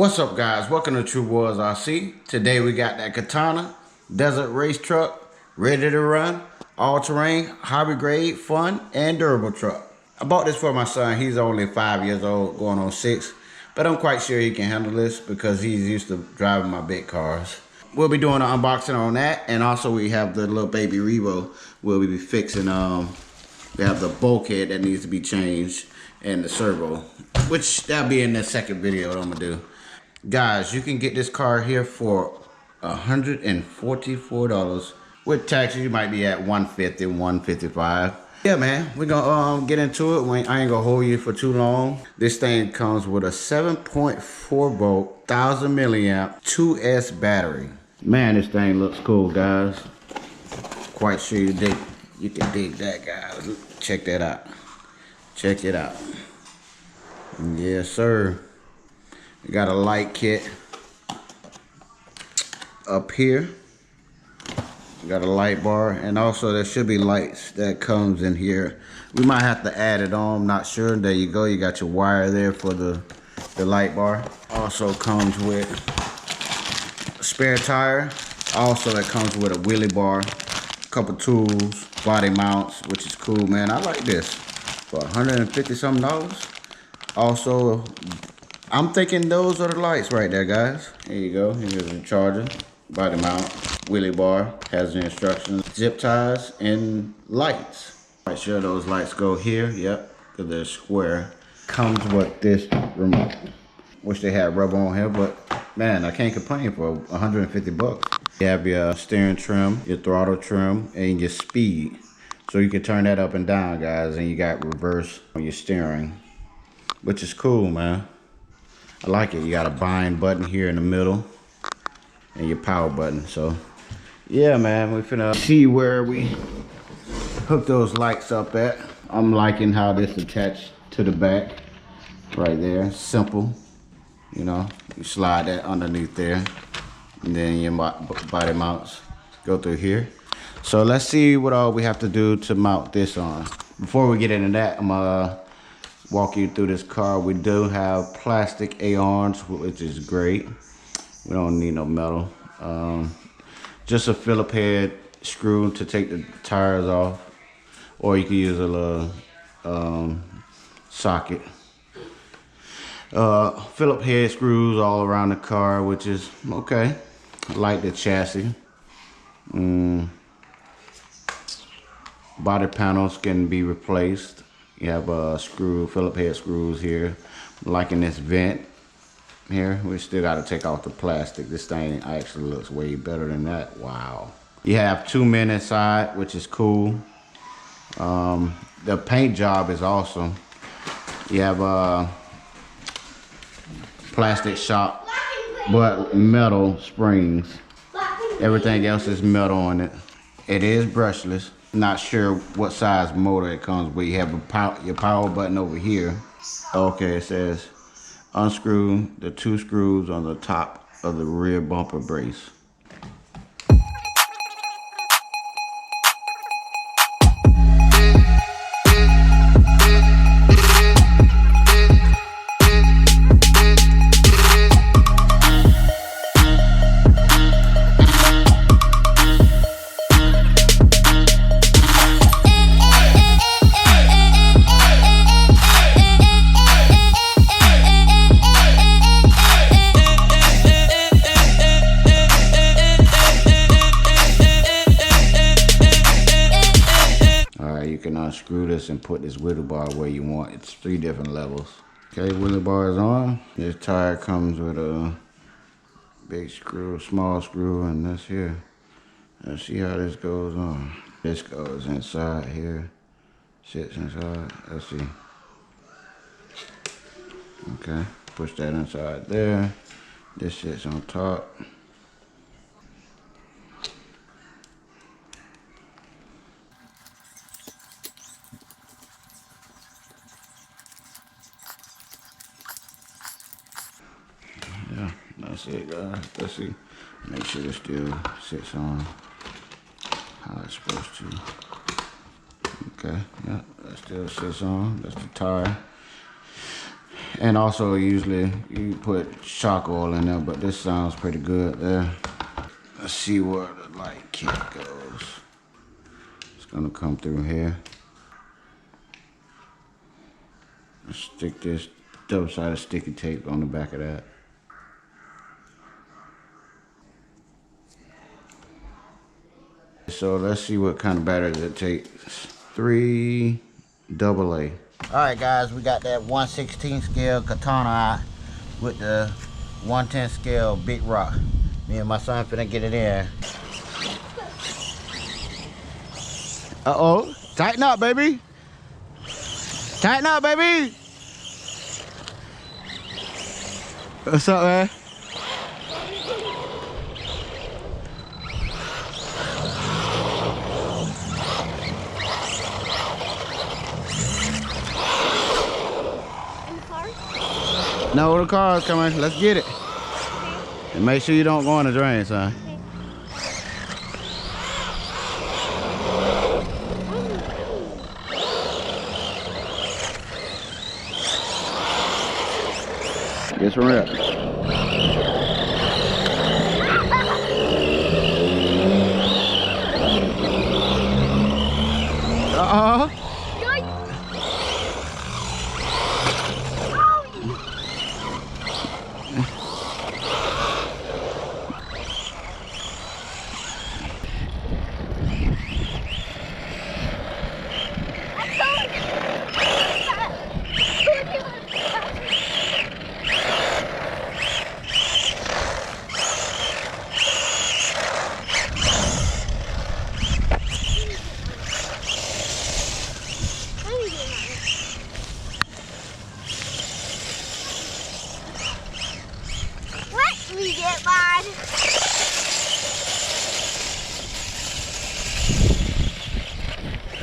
What's up, guys? Welcome to True Wars RC. Today we got that Katana desert race truck ready to run, all-terrain, hobby grade, fun, and durable truck. I bought this for my son. He's only 5 years old, going on 6, but I'm quite sure he can handle this because he's used to driving my big cars. We'll be doing an unboxing on that, and also we have the little baby Revo. We'll be fixing. We have the bulkhead that needs to be changed and the servo, which that'll be in the second video that I'm gonna do. Guys, you can get this car here for $144. With taxes, you might be at $150, $155. Yeah, man, we're gonna get into it. I ain't gonna hold you for too long. This thing comes with a 7.4 volt, 1000 milliamp, 2S battery. Man, this thing looks cool, guys. Quite sure you can dig that, guys. Check that out. Check it out. Yes, sir. We got a light kit up here. We got a light bar, and also there should be lights that comes in here. We might have to add it on, I'm not sure. There you go, you got your wire there for the light bar. Also comes with a spare tire. Also it comes with a wheelie bar, a couple tools, body mounts, which is cool, man. I like this for $150 something. Also, I'm thinking those are the lights right there, guys. Here you go. Here's the charger, body mount, wheelie bar, has the instructions, zip ties, and lights. Make sure those lights go here. Yep, because they're square. Comes with this remote. Wish they had rubber on here, but man, I can't complain for 150 bucks. You have your steering trim, your throttle trim, and your speed. So you can turn that up and down, guys, and you got reverse on your steering, which is cool, man. I like it. You got a bind button here in the middle and your power button. So yeah, man, we finna see where we hook those lights up at. I'm liking how this attached to the back right there. Simple, you know, you slide that underneath there, and then your body mounts go through here. So let's see what all we have to do to mount this on. Before we get into that, I'm walk you through this car. We do have plastic A-arms, which is great. We don't need no metal. Just a Phillips head screw to take the tires off, or you can use a little socket. Phillips head screws all around the car, which is okay. I like the chassis. Body panels can be replaced. You have a Phillips head screws here. Liking this vent here. We still got to take off the plastic. This thing actually looks way better than that. Wow. You have 2 men inside, which is cool. The paint job is awesome. You have a plastic shop, but metal springs. Everything else is metal on it. It is brushless. Not sure what size motor it comes with. You have your power button over here. Okay, it says unscrew the 2 screws on the top of the rear bumper brace. Unscrew this and put this wheelie bar where you want. It's 3 different levels. Okay, wheelie bar is on. This tire comes with a big screw, small screw, and this here. Let's see how this goes on. This goes inside here. Sits inside. Let's see. Okay, push that inside there. This sits on top. Yeah, that's it, guys. Let's see. Make sure it still sits on how it's supposed to. Okay, yeah, that still sits on. That's the tire. And also usually you put shock oil in there, but this sounds pretty good there. Let's see where the light kit goes. It's gonna come through here. Stick this double-sided sticky tape on the back of that. So let's see what kind of batteries it takes. 3 AA. Alright guys, we got that 1/16 scale Katana out with the 1/10 scale Big Rock. Me and my son finna get it in. Uh-oh. Tighten up, baby. Tighten up, baby. What's up, man? No, the car's coming. Let's get it. Okay. And make sure you don't go in the drain, son. Okay. Get some rep. Uh-oh.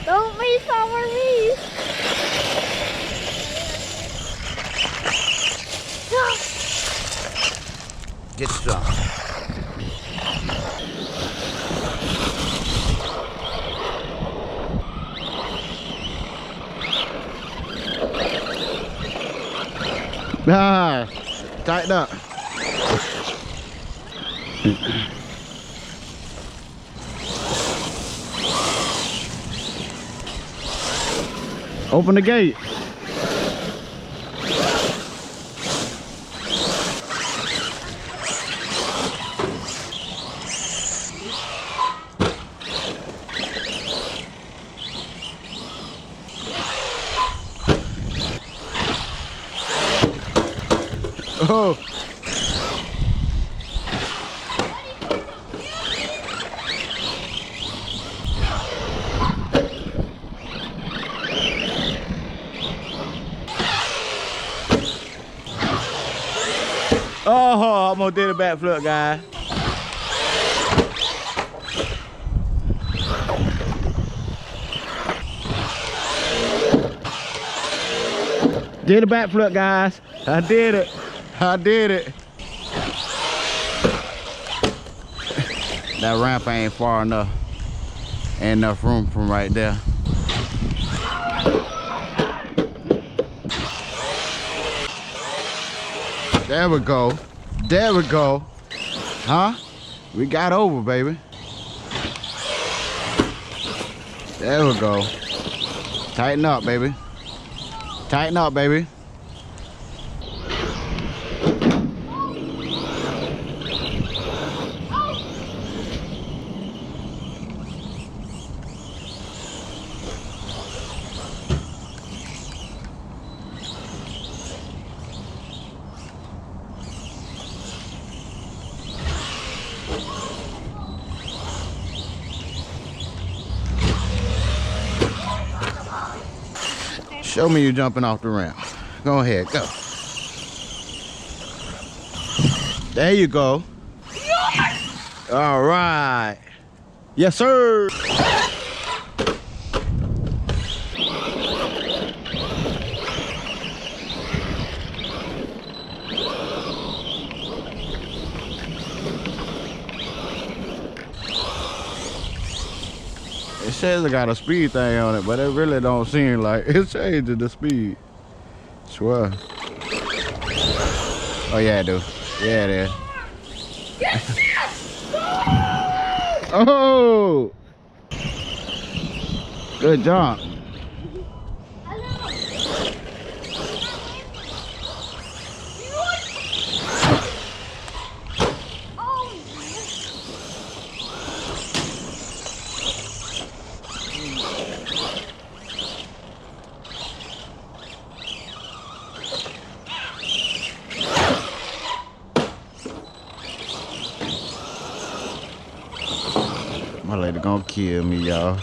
Don't miss some of these. Get some. Ah, tighten up. Open the gate. Oh. Oh, almost did a backflip, guy. Did a backflip, guys. I did it. I did it. That ramp ain't far enough. Ain't enough room from right there. There we go. There we go. Huh? We got over, baby. There we go. Tighten up, baby. Tighten up, baby. Show me you jumping off the ramp. Go ahead, go. There you go. All right. Yes, sir. It says it got a speed thing on it, but it really don't seem like it's changing the speed. Swear. Oh yeah, I do. Yeah, it is. Oh! Good job. My lady gonna kill me, y'all.